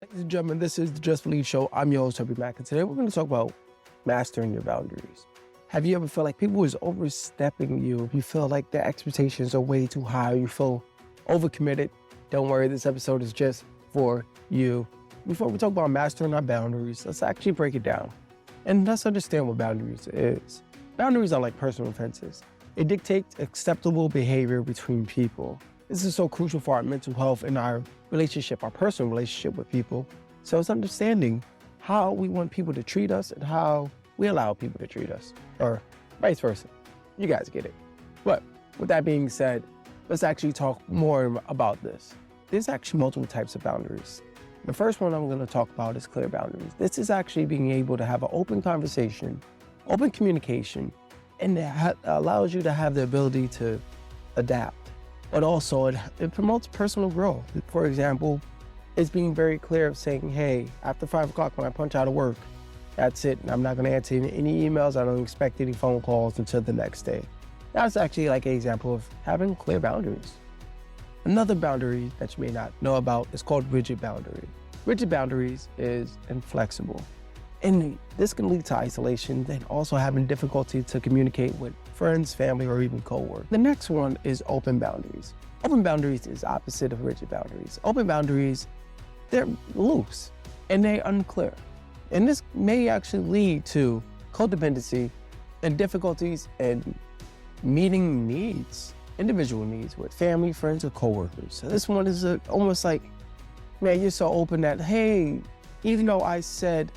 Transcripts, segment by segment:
Ladies and gentlemen, this is the Just Believe Show. I'm your host, Herbie Mack, and today we're going to talk about mastering your boundaries. Have you ever felt like people is overstepping you? If you feel like their expectations are way too high, you feel overcommitted, don't worry, this episode is just for you. Before we talk about mastering our boundaries, let's actually break it down. And let's understand what boundaries is. Boundaries are like personal fences. It dictates acceptable behavior between people. This is so crucial for our mental health and our relationship, our personal relationship with people. So it's understanding how we want people to treat us and how we allow people to treat us, or vice versa. You guys get it. But with that being said, let's actually talk more about this. There's actually multiple types of boundaries. The first one I'm going to talk about is clear boundaries. This is actually being able to have an open conversation, open communication, and it allows you to have the ability to adapt. But also it promotes personal growth. For example, it's being very clear of saying, hey, after 5 o'clock when I punch out of work, that's it. I'm not gonna answer any emails. I don't expect any phone calls until the next day. That's actually like an example of having clear boundaries. Another boundary that you may not know about is called rigid boundary. Rigid boundaries is inflexible. And this can lead to isolation and also having difficulty to communicate with friends, family, or even coworkers. The next one is open boundaries. Open boundaries is opposite of rigid boundaries. Open boundaries, they're loose and they're unclear. And this may actually lead to codependency and difficulties in meeting needs, individual needs with family, friends, or coworkers. So this one is almost like, man, you're so open that, hey, even though I said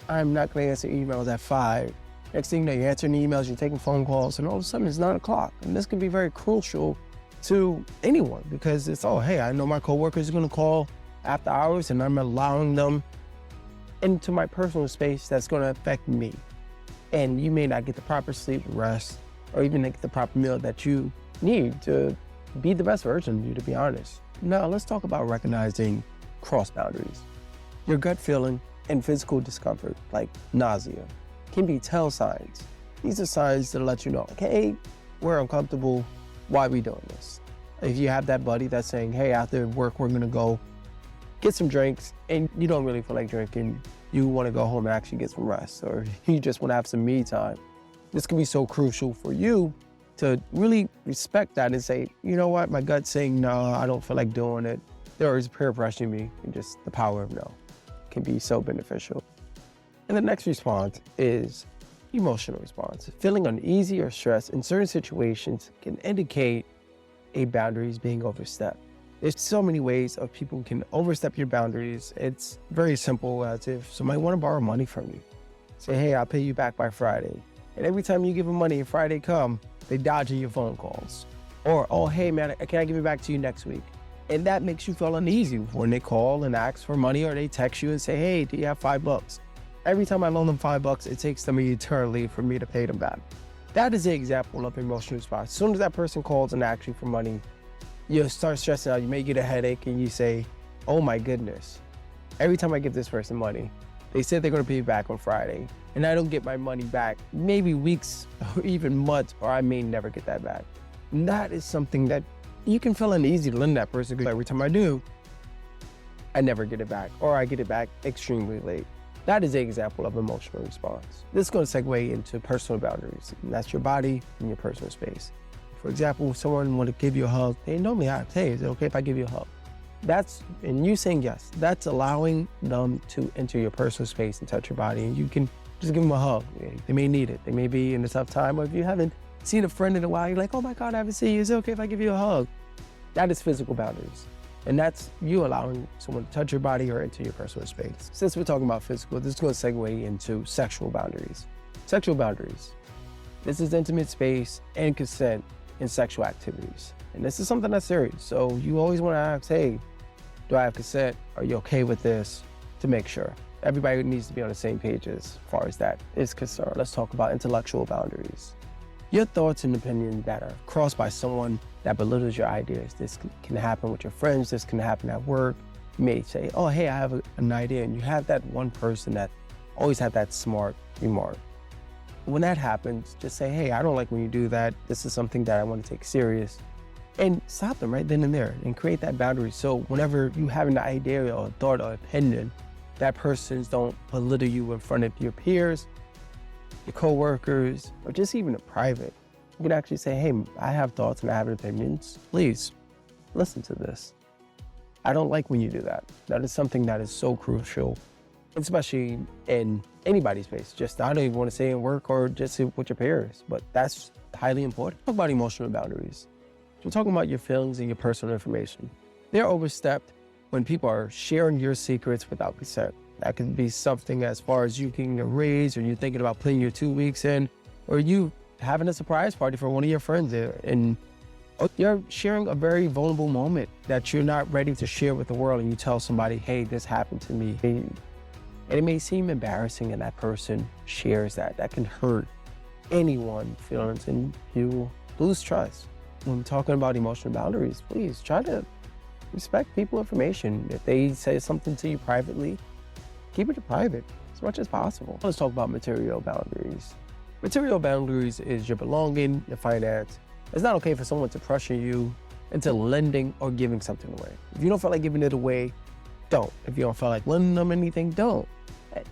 I'm not going to answer emails at 5. Next thing you know, you're answering emails, you're taking phone calls, and all of a sudden it's 9 o'clock. And this can be very crucial to anyone because it's, oh, hey, I know my coworkers are going to call after hours and I'm allowing them into my personal space that's going to affect me. And you may not get the proper sleep, rest, or even get the proper meal that you need to be the best version of you, to be honest. Now, let's talk about recognizing cross boundaries. Your gut feeling and physical discomfort, like nausea, can be tell signs. These are signs to let you know, like, hey, we're uncomfortable. Why are we doing this? If you have that buddy that's saying, hey, after work, we're gonna go get some drinks, and you don't really feel like drinking, you wanna go home and actually get some rest, or you just wanna have some me time. This can be so crucial for you to really respect that and say, you know what, my gut's saying no, I don't feel like doing it. There is peer pressuring me, and just the power of no can be so beneficial. And the next response is emotional response. Feeling uneasy or stressed in certain situations can indicate a boundary is being overstepped. There's so many ways of people can overstep your boundaries. It's very simple, as if somebody want to borrow money from you. Say, hey, I'll pay you back by Friday. And every time you give them money and Friday come, they dodging your phone calls. Or, oh, hey man, can I give it back to you next week? And that makes you feel uneasy when they call and ask for money, or they text you and say, hey, do you have $5? Every time I loan them $5, it takes them eternally for me to pay them back. That is an example of emotional response. As soon as that person calls and asks you for money, you start stressing out. You may get a headache and you say, oh my goodness, every time I give this person money, they said they're gonna pay me back on Friday, and I don't get my money back, maybe weeks or even months, or I may never get that back. And that is something that you can feel uneasy to lend that person, because every time I do, I never get it back, or I get it back extremely late. That is an example of emotional response. This is going to segue into personal boundaries, and that's your body and your personal space. For example, if someone want to give you a hug, they normally ask, hey, is it okay if I give you a hug? And you saying yes, that's allowing them to enter your personal space and touch your body, and you can just give them a hug. They may need it. They may be in a tough time, or if you haven't seen a friend in a while, you're like, oh my God, I haven't seen you. Is it okay if I give you a hug? That is physical boundaries. And that's you allowing someone to touch your body or enter your personal space. Since we're talking about physical, this is going to segue into sexual boundaries. Sexual boundaries. This is intimate space and consent in sexual activities. And this is something that's serious. So you always want to ask, hey, do I have consent? Are you okay with this? To make sure. Everybody needs to be on the same page as far as that is concerned. Let's talk about intellectual boundaries. Your thoughts and opinions that are crossed by someone that belittles your ideas. This can happen with your friends. This can happen at work. You may say, oh, hey, I have an idea. And you have that one person that always had that smart remark. When that happens, just say, hey, I don't like when you do that. This is something that I want to take serious. And stop them right then and there and create that boundary. So whenever you have an idea or a thought or opinion that persons don't belittle you in front of your peers, your coworkers, or just even in private. You can actually say, hey, I have thoughts and I have opinions. Please listen to this. I don't like when you do that. That is something that is so crucial, especially in anybody's space. Just, I don't even want to say in work or just with your peers, but that's highly important. Talk about emotional boundaries. We're talking about your feelings and your personal information. They're overstepped when people are sharing your secrets without consent. That can be something as far as you getting a raise, or you thinking about putting your 2 weeks in, or you having a surprise party for one of your friends and you're sharing a very vulnerable moment that you're not ready to share with the world, and you tell somebody, hey, this happened to me. And it may seem embarrassing, and that person shares that. That can hurt anyone's feelings, and you lose trust. When we're talking about emotional boundaries, please try to respect people's information. If they say something to you privately, keep it private as much as possible. Let's talk about material boundaries. Material boundaries is your belonging, your finance. It's not okay for someone to pressure you into lending or giving something away. If you don't feel like giving it away, don't. If you don't feel like lending them anything, don't.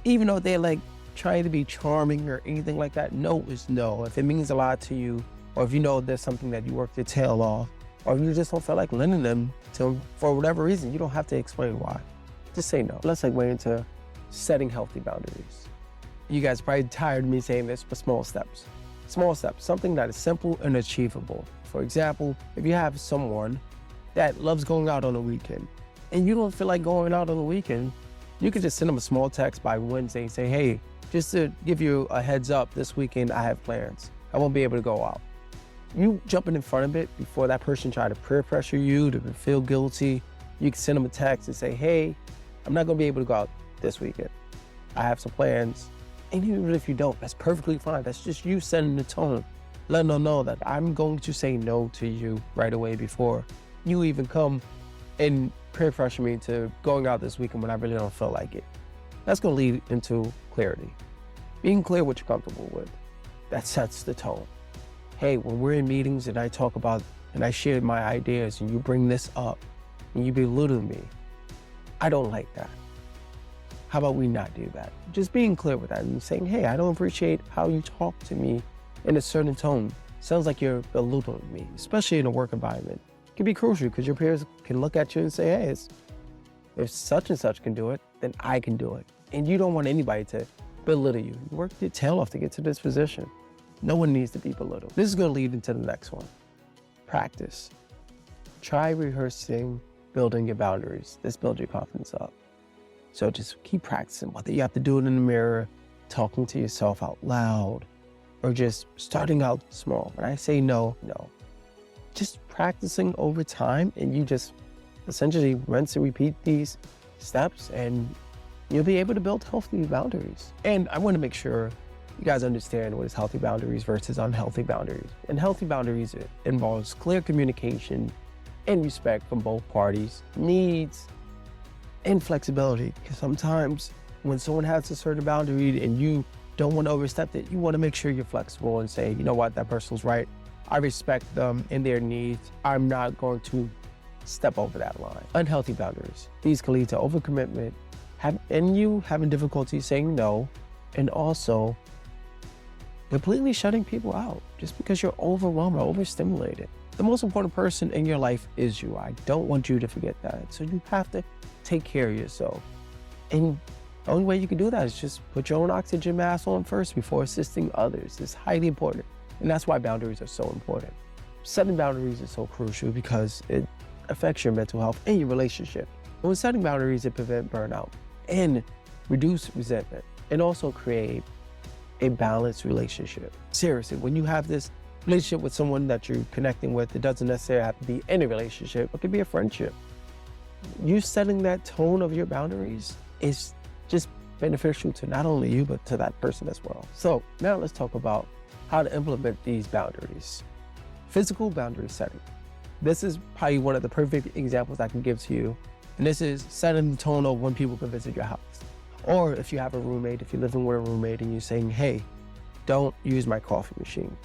Even though they're like trying to be charming or anything like that, no is no. If it means a lot to you, or if you know there's something that you worked your tail off, or if you just don't feel like lending them to them for whatever reason, you don't have to explain why. Just say no. Let's segue into setting healthy boundaries. You guys are probably tired of me saying this, but small steps. Small steps, something that is simple and achievable. For example, if you have someone that loves going out on the weekend and you don't feel like going out on the weekend, you can just send them a small text by Wednesday and say, hey, just to give you a heads up, this weekend I have plans. I won't be able to go out. You jumping in front of it before that person try to peer pressure you to feel guilty. You can send them a text and say, hey, I'm not gonna be able to go out this weekend. I have some plans. And even if you don't, that's perfectly fine. That's just you setting the tone, letting them know that I'm going to say no to you right away before you even come and peer pressure me to going out this weekend when I really don't feel like it. That's going to lead into clarity. Being clear what you're comfortable with. That sets the tone. Hey, when we're in meetings and I talk about and I share my ideas and you bring this up and you belittle me, I don't like that. How about we not do that? Just being clear with that and saying, hey, I don't appreciate how you talk to me in a certain tone. Sounds like you're belittling me, especially in a work environment. It can be crucial because your peers can look at you and say, hey, if such and such can do it, then I can do it. And you don't want anybody to belittle you. You worked your tail off to get to this position. No one needs to be belittled. This is going to lead into the next one. Practice. Try rehearsing, building your boundaries. This builds your confidence up. So just keep practicing, whether you have to do it in the mirror, talking to yourself out loud, or just starting out small. When I say no, no. Just practicing over time, and you just essentially rinse and repeat these steps, and you'll be able to build healthy boundaries. And I want to make sure you guys understand what is healthy boundaries versus unhealthy boundaries. And healthy boundaries, it involves clear communication and respect from both parties, needs, and flexibility. Because sometimes when someone has a certain boundary and you don't want to overstep it, you want to make sure you're flexible and say, you know what, that person's right. I respect them and their needs. I'm not going to step over that line. Unhealthy boundaries. These can lead to overcommitment and you having difficulty saying no, and also completely shutting people out just because you're overwhelmed or overstimulated. The most important person in your life is you. I don't want you to forget that. So you have to take care of yourself. And the only way you can do that is just put your own oxygen mask on first before assisting others. It's highly important. And that's why boundaries are so important. Setting boundaries is so crucial because it affects your mental health and your relationship. And with setting boundaries, it prevents burnout and reduce resentment, and also create a balanced relationship. Seriously, when you have this relationship with someone that you're connecting with, it doesn't necessarily have to be any relationship. It could be a friendship. You setting that tone of your boundaries is just beneficial to not only you, but to that person as well. So now let's talk about how to implement these boundaries. Physical boundary setting. This is probably one of the perfect examples I can give to you. And this is setting the tone of when people can visit your house. Or if you have a roommate, if you're living with a roommate and you're saying, hey, don't use my coffee machine.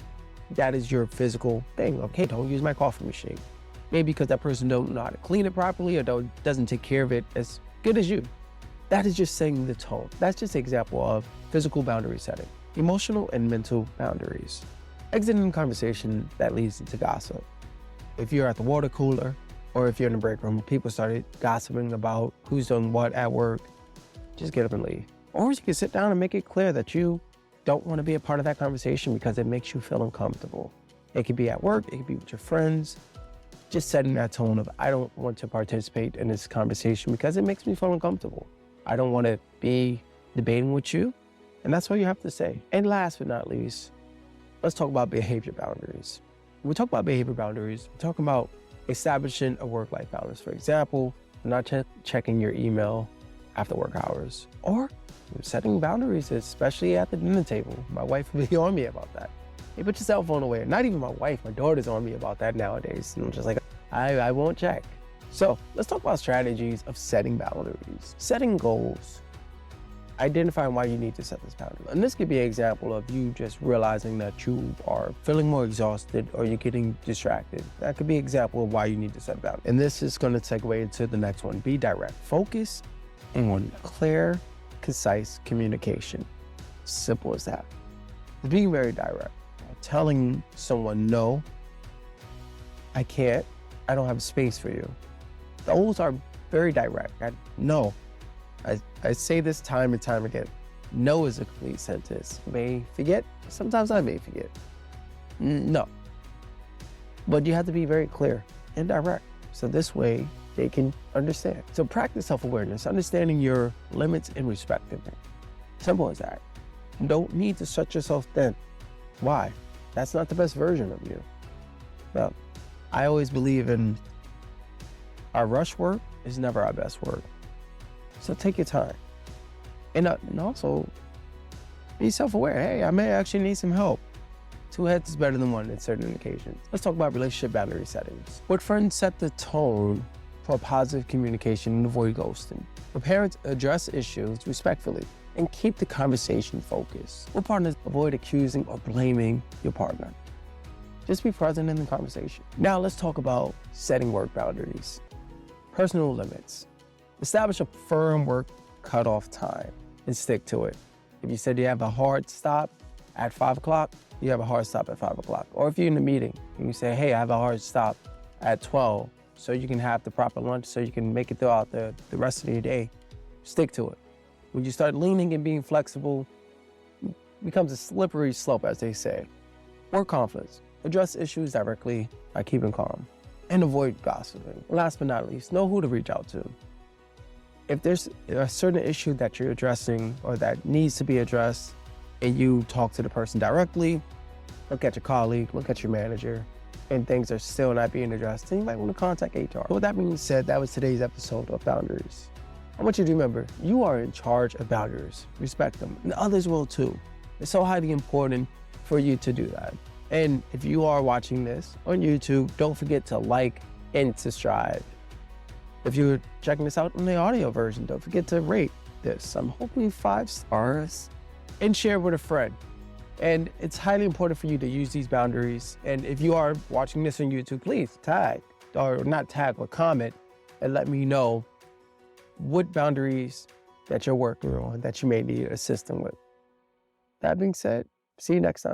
That is your physical thing. Okay, don't use my coffee machine. Maybe because that person don't know how to clean it properly or doesn't take care of it as good as you. That is just setting the tone. That's just an example of physical boundary setting. Emotional and mental boundaries. Exiting a conversation that leads into gossip. If you're at the water cooler or if you're in the break room, people started gossiping about who's done what at work, just get up and leave. Or you can sit down and make it clear that you don't want to be a part of that conversation because it makes you feel uncomfortable. It could be at work, it could be with your friends. Just setting that tone of, I don't want to participate in this conversation because it makes me feel uncomfortable. I don't want to be debating with you. And that's all you have to say. And last but not least, let's talk about behavior boundaries. When we talk about behavior boundaries, we're talking about establishing a work-life balance. For example, not checking your email after work hours, or setting boundaries, especially at the dinner table. My wife will be on me about that. Hey, put your cell phone away. Not even my wife, my daughter's on me about that nowadays. And I'm just like, I won't check. So let's talk about strategies of setting boundaries. Setting goals. Identifying why you need to set this boundary. And this could be an example of you just realizing that you are feeling more exhausted or you're getting distracted. That could be an example of why you need to set a boundary. And this is going to segue into the next one. Be direct. Focus on clear, concise communication. Simple as that. Being very direct. Telling someone, no, I can't. I don't have space for you. Those are very direct. No. I say this time and time again. No is a complete sentence. May forget. Sometimes I may forget. No. But you have to be very clear and direct. So this way they can understand. So practice self-awareness, understanding your limits and respecting them. Simple as that. You don't need to shut yourself thin. Why? That's not the best version of you. Well, I always believe in our rush work is never our best work. So take your time. And also, be self-aware. Hey, I may actually need some help. Two heads is better than one in certain occasions. Let's talk about relationship boundary settings. With friends, set the tone for positive communication and avoid ghosting. With parents, address issues respectfully and keep the conversation focused. With partners, avoid accusing or blaming your partner. Just be present in the conversation. Now let's talk about setting work boundaries. Personal limits. Establish a firm work cutoff time and stick to it. If you said you have a hard stop at 5 o'clock, you have a hard stop at 5 o'clock. Or if you're in a meeting and you say, hey, I have a hard stop at 12, so you can have the proper lunch, so you can make it throughout the rest of your day, stick to it. When you start leaning and being flexible, it becomes a slippery slope, as they say. Work conflicts. Address issues directly by keeping calm and avoid gossiping. Last but not least, know who to reach out to. If there's a certain issue that you're addressing or that needs to be addressed and you talk to the person directly, look at your colleague, look at your manager, and things are still not being addressed, then you might want to contact HR. With that being said, that was today's episode of Boundaries. I want you to remember, you are in charge of boundaries. Respect them, and others will too. It's so highly important for you to do that. And if you are watching this on YouTube, don't forget to like and subscribe. If you're checking this out in the audio version, don't forget to rate this. I'm hoping 5 stars and share with a friend. And it's highly important for you to use these boundaries. And if you are watching this on YouTube, please tag, or not tag, but comment and let me know what boundaries that you're working on that you may need assistance with. That being said, see you next time.